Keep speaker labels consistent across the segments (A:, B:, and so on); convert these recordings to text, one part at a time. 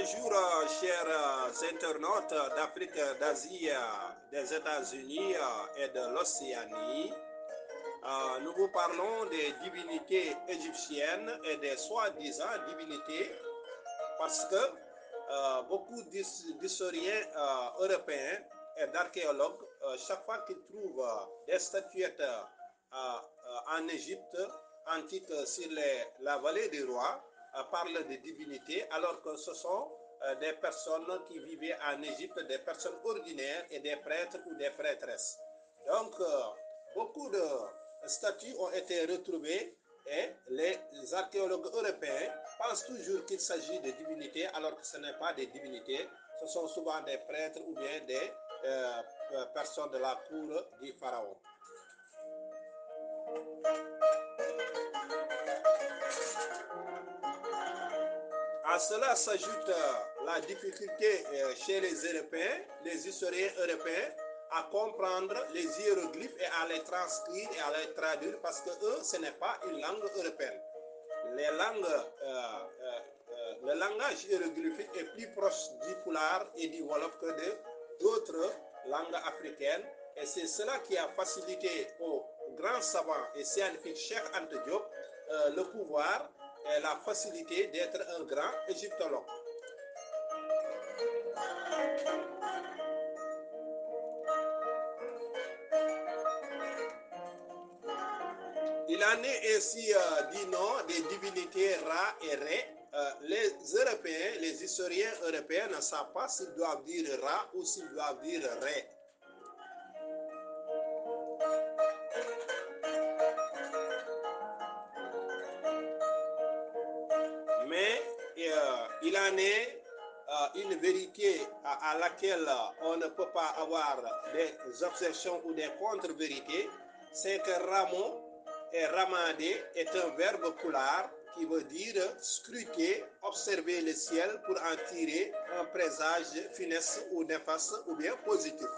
A: Bonjour, chers internautes d'Afrique, d'Asie, des États-Unis et de l'Océanie. Nous vous parlons des divinités égyptiennes et des soi-disant divinités parce que beaucoup d'historiens européens et d'archéologues, chaque fois qu'ils trouvent des statuettes en Égypte antique sur la vallée des rois, parlent de divinités, alors que ce sont des personnes qui vivaient en Égypte, des personnes ordinaires et des prêtres ou des prêtresses. Donc, beaucoup de statues ont été retrouvées et les archéologues européens pensent toujours qu'il s'agit de divinités, alors que ce n'est pas des divinités, ce sont souvent des prêtres ou bien des personnes de la cour du pharaon. À cela s'ajoute la difficulté chez les Européens, les historiens européens, à comprendre les hiéroglyphes et à les transcrire et à les traduire parce que eux, ce n'est pas une langue européenne. Le langage hiéroglyphique est plus proche du Pulaar et du Wolof que d'autres langues africaines, et c'est cela qui a facilité aux grands savants et scientifiques Cheikh Anta Diop le pouvoir et la facilité d'être un grand égyptologue. Il en est ainsi du nom des divinités Ra et Ré. Les Européens, les historiens européens ne savent pas s'ils doivent dire Ra ou s'ils doivent dire Ré. Mais il en est une vérité à laquelle on ne peut pas avoir des objections ou des contre-vérités, c'est que Ramo et Ramader est un verbe pulaar qui veut dire scruter, observer le ciel pour en tirer un présage funeste ou néfaste ou bien positif.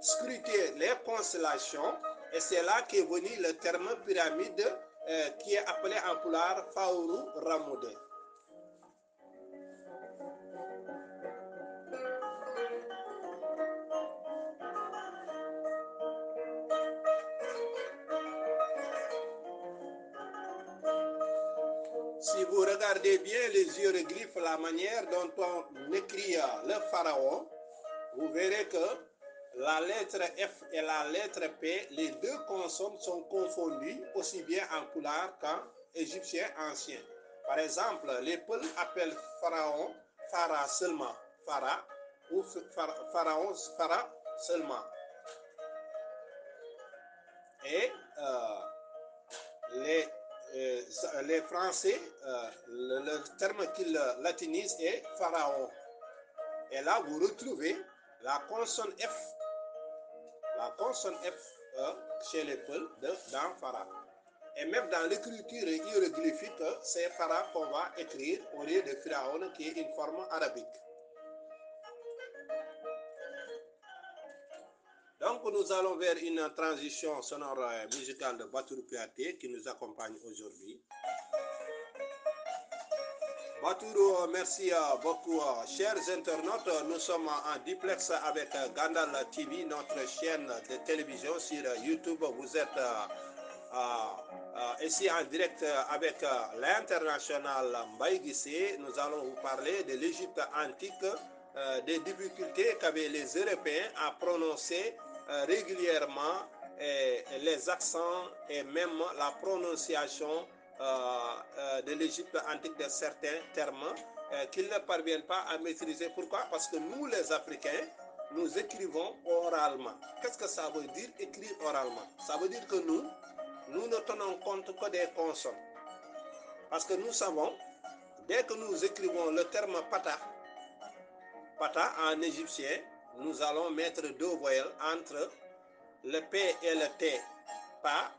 A: Scruter les constellations, et c'est là qu'est venu le terme pyramide qui est appelé en pulaar Fawru Ramude. Si vous regardez bien les hiéroglyphes, la manière dont on écrit le pharaon, vous verrez que la lettre F et la lettre P, les deux consonnes sont confondues aussi bien en pulaar qu'en égyptien ancien. Par exemple, les Peuls appellent pharaon Phara seulement, Phara, ou pharaon Phara seulement. Et les Français, le terme qu'ils latinisent est pharaon. Et là, vous retrouvez la consonne F chez les Peuls dans Phara. Et même dans l'écriture hiéroglyphique, c'est Phara qu'on va écrire au lieu de Pharaon, qui est une forme arabique. Donc, nous allons vers une transition sonore musicale de Batourou Kouyaté qui nous accompagne aujourd'hui. Batourou, merci beaucoup. Chers internautes, nous sommes en duplex avec Gandal TV, notre chaîne de télévision sur YouTube. Vous êtes ici en direct avec l'international Mbaye Guissé. Nous allons vous parler de l'Égypte antique, des difficultés qu'avaient les Européens à prononcer régulièrement les accents et même la prononciation de l'Égypte antique de certains termes qu'ils ne parviennent pas à maîtriser. Pourquoi? Parce que nous, les Africains, nous écrivons oralement. Qu'est-ce que ça veut dire écrire oralement? Ça veut dire que nous ne tenons compte que des consonnes. Parce que nous savons, dès que nous écrivons le terme pata en égyptien, nous allons mettre deux voyelles entre le P et le T, pa,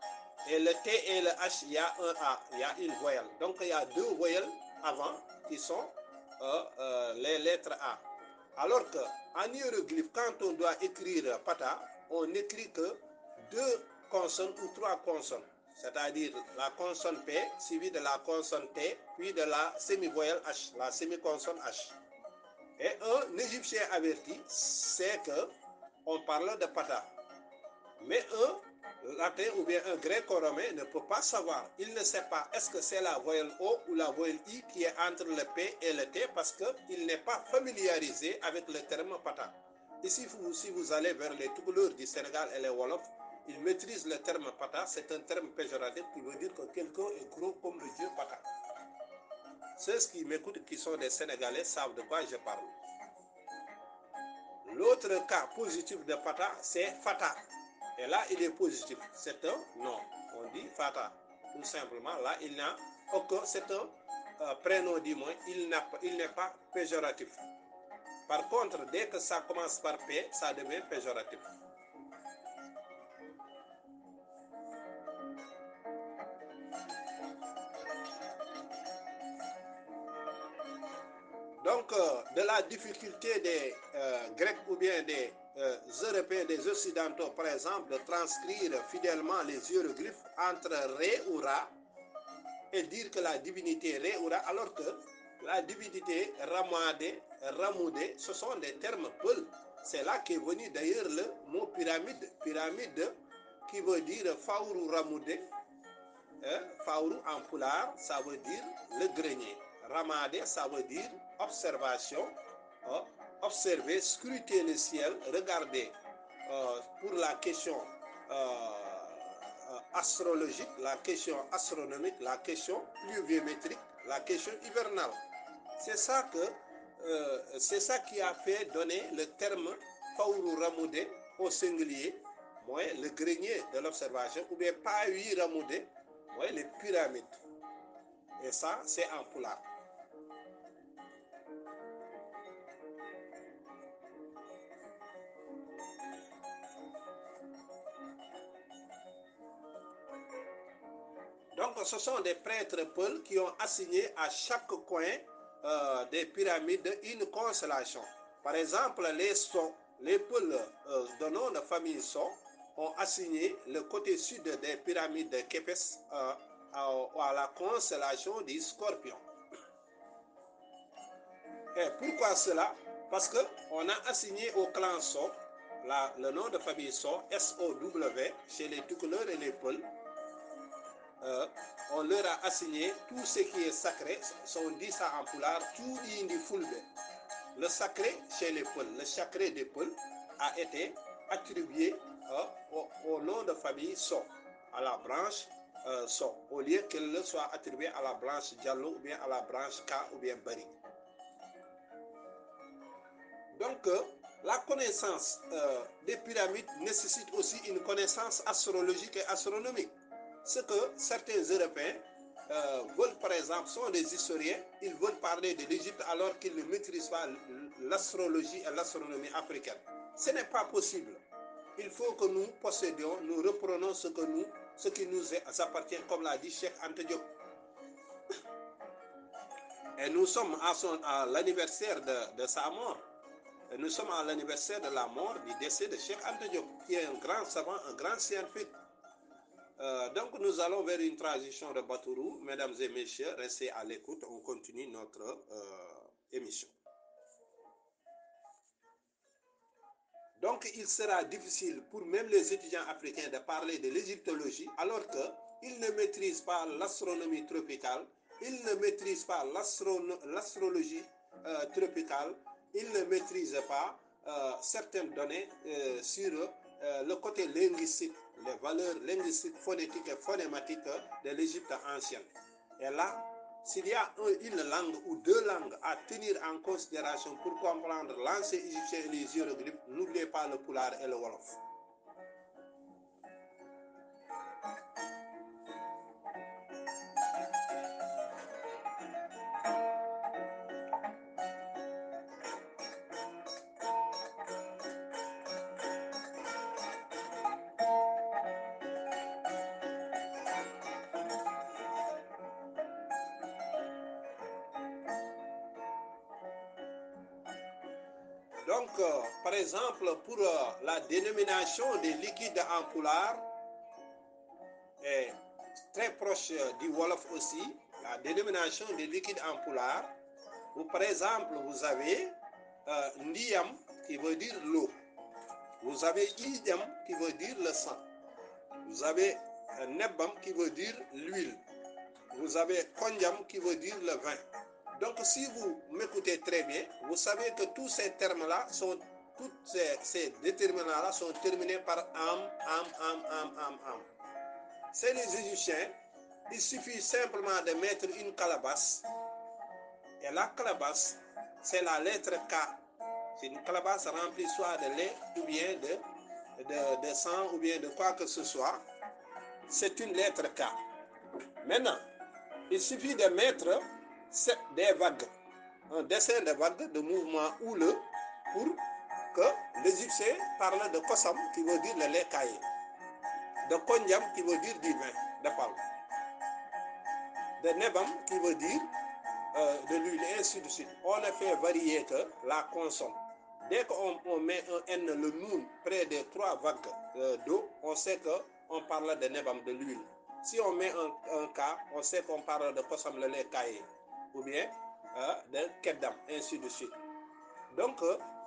A: et le T et le H, il y a un A, il y a une voyelle. Donc il y a deux voyelles avant qui sont les lettres A. Alors qu'en hiéroglyphe, quand on doit écrire pata, on n'écrit que deux consonnes ou trois consonnes. C'est-à-dire la consonne P suivie de la consonne T, puis de la semi-voyelle H, la semi-consonne H. Et un Égyptien averti sait que on parle de pata. Mais un latin ou bien un gréco-romain ne peut pas savoir. Il ne sait pas est-ce que c'est la voyelle O ou la voyelle I qui est entre le P et le T parce qu'il n'est pas familiarisé avec le terme pata. Ici, si vous allez vers les Toucouleurs du Sénégal et les Wolofs, ils maîtrisent le terme pata. C'est un terme péjoratif qui veut dire que quelqu'un est gros comme le dieu pata. Ceux qui m'écoutent, qui sont des Sénégalais, savent de quoi je parle. L'autre cas positif de pata, c'est fata. Et là, il est positif. C'est un nom. On dit fata. Tout simplement, là, il n'a aucun. C'est un prénom du moins. Il n'est pas péjoratif. Par contre, dès que ça commence par P, ça devient péjoratif. Donc, de la difficulté des Grecs ou bien des Européens, des Occidentaux, par exemple, de transcrire fidèlement les hiéroglyphes entre Ré ou Ra et dire que la divinité Ré ou Ra, alors que la divinité Ramoudé, ce sont des termes Peul. C'est là qu'est venu d'ailleurs le mot pyramide. Pyramide qui veut dire Faourou Ramoudé. Faourou en pulaar, ça veut dire le grenier. Ramadé, ça veut dire observation. Observer, scruter le ciel, regarder pour la question astrologique, la question astronomique, la question pluviométrique, la question hivernale. C'est ça qui a fait donner le terme Faourou Ramoudé au singulier, moi, le grenier de l'observation, ou bien Pahui Ramoudé, moi, les pyramides. Et ça, c'est en pulaar. Donc, ce sont des prêtres peuls qui ont assigné à chaque coin des pyramides une constellation. Par exemple, les peuls de nom de famille So ont assigné le côté sud des pyramides de Képes à la constellation du Scorpion. Et pourquoi cela? Parce qu'on a assigné au clan So le nom de famille So, S-O-W, chez les Toucouleurs et les Peuls. On leur a assigné tout ce qui est sacré, on dit ça en pulaar, tout indi fulbe. Le sacré chez les Peuls, le sacré des Peuls a été attribué au nom de famille So, à la branche So, au lieu qu'elle soit attribuée à la branche Diallo ou bien à la branche K ou bien Bari. Donc, la connaissance des pyramides nécessite aussi une connaissance astrologique et astronomique. Ce que certains Européens veulent, par exemple, sont des historiens, ils veulent parler de l'Égypte alors qu'ils ne maîtrisent pas l'astrologie et l'astronomie africaine. Ce n'est pas possible. Il faut que nous possédions, nous reprenons ce qui nous appartient, comme l'a dit Cheikh Anta Diop. Et nous sommes à l'anniversaire de sa mort. Et nous sommes à l'anniversaire de la mort, du décès de Cheikh Anta Diop, qui est un grand savant, un grand scientifique. Donc nous allons vers une transition de Batourou. Mesdames et messieurs, restez à l'écoute, on continue notre émission. Donc il sera difficile pour même les étudiants africains de parler de l'égyptologie alors qu'ils ne maîtrisent pas l'astronomie tropicale, ils ne maîtrisent pas l'astrologie tropicale, ils ne maîtrisent pas certaines données sur le côté linguistique, les valeurs linguistiques, phonétiques et phonématiques de l'Égypte ancienne. Et là, s'il y a une langue ou deux langues à tenir en considération pour comprendre l'ancien égyptien et les hiéroglyphes, n'oubliez pas le pulaar et le wolof. Donc, par exemple, pour la dénomination des liquides en pulaar est très proche du wolof aussi, la dénomination des liquides en pulaar, où par exemple vous avez Ndiam qui veut dire l'eau. Vous avez Idam qui veut dire le sang. Vous avez Nebam qui veut dire l'huile. Vous avez Konyam qui veut dire le vin. Donc si vous m'écoutez très bien, vous savez que tous ces termes-là sont, toutes ces déterminants-là sont terminés par am. C'est les Égyptiens. Il suffit simplement de mettre une calebasse. Et la calebasse, c'est la lettre K. C'est une calebasse remplie soit de lait ou bien de sang ou bien de quoi que ce soit. C'est une lettre K. Maintenant, il suffit de mettre des vagues, un dessin de vagues, de mouvements houleux pour que l'Égyptien parle de Kossam qui veut dire le lait caillé, de Konyam qui veut dire du vin, de palme, de Nebam qui veut dire de l'huile et ainsi de suite. On ne fait varier que la consonne. Dès qu'on met un N, le Noun, près des trois vagues d'eau, on sait qu'on parle de Nebam, de l'huile. Si on met un K, on sait qu'on parle de Kossam, le lait caillé, ou bien de Keddam, ainsi de suite. Donc,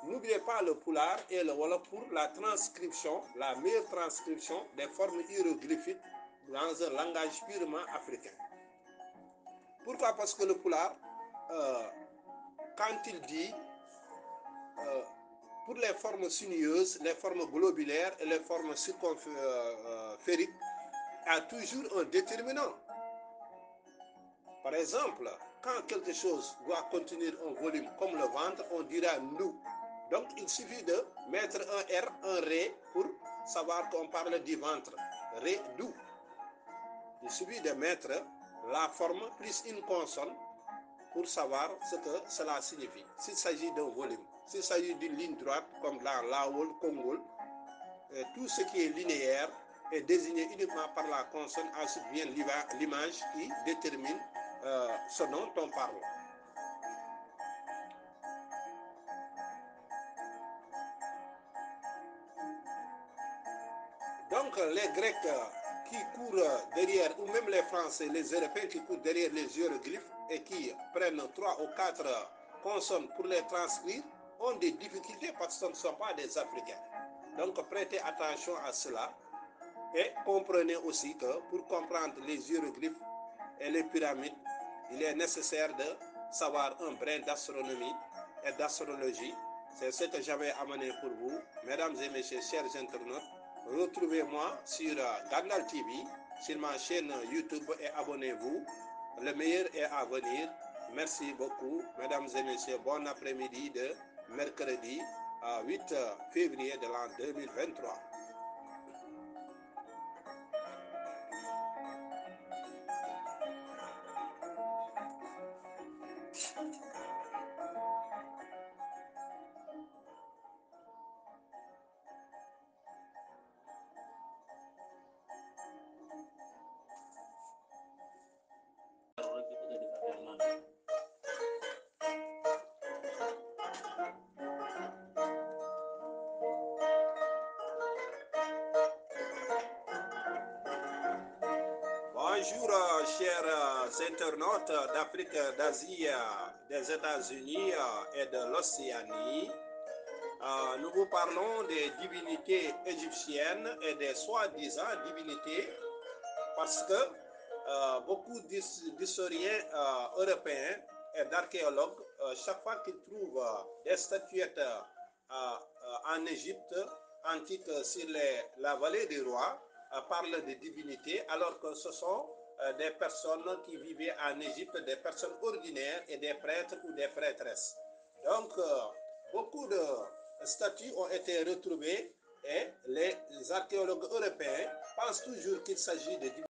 A: n'oubliez pas le Pulaar et le Wolof pour la transcription, la meilleure transcription des formes hiéroglyphiques dans un langage purement africain. Pourquoi? Parce que le Pulaar, quand il dit pour les formes sinueuses, les formes globulaires et les formes circonfériques, a toujours un déterminant. Par exemple, quand quelque chose doit contenir un volume comme le ventre, on dira nous. Donc il suffit de mettre un R, un Ré pour savoir qu'on parle du ventre. Ré, dou. Il suffit de mettre la forme plus une consonne pour savoir ce que cela signifie. S'il s'agit d'un volume, s'il s'agit d'une ligne droite comme dans Laol, Congol, tout ce qui est linéaire est désigné uniquement par la consonne. Ensuite vient l'image qui détermine ce dont on parle. Donc les Grecs qui courent derrière, ou même les Français, les Européens qui courent derrière les hiéroglyphes et qui prennent 3 ou 4 consonnes pour les transcrire, ont des difficultés parce que ce ne sont pas des Africains. Donc prêtez attention à cela et comprenez aussi que pour comprendre les hiéroglyphes et les pyramides, il est nécessaire de savoir un brin d'astronomie et d'astrologie. C'est ce que j'avais amené pour vous, mesdames et messieurs, chers internautes. Retrouvez-moi sur Gandal TV, sur ma chaîne YouTube et abonnez-vous. Le meilleur est à venir. Merci beaucoup, mesdames et messieurs. Bon après-midi de mercredi 8 février de l'an 2023. Bonjour, chers internautes d'Afrique, d'Asie, des États-Unis et de l'Océanie. Nous vous parlons des divinités égyptiennes et des soi-disant divinités parce que beaucoup d'historiens européens et d'archéologues, chaque fois qu'ils trouvent des statuettes en Égypte antique sur la vallée des rois, parlent de divinités, alors que ce sont des personnes qui vivaient en Égypte, des personnes ordinaires et des prêtres ou des prêtresses. Donc, beaucoup de statues ont été retrouvées et les archéologues européens pensent toujours qu'il s'agit de divinités.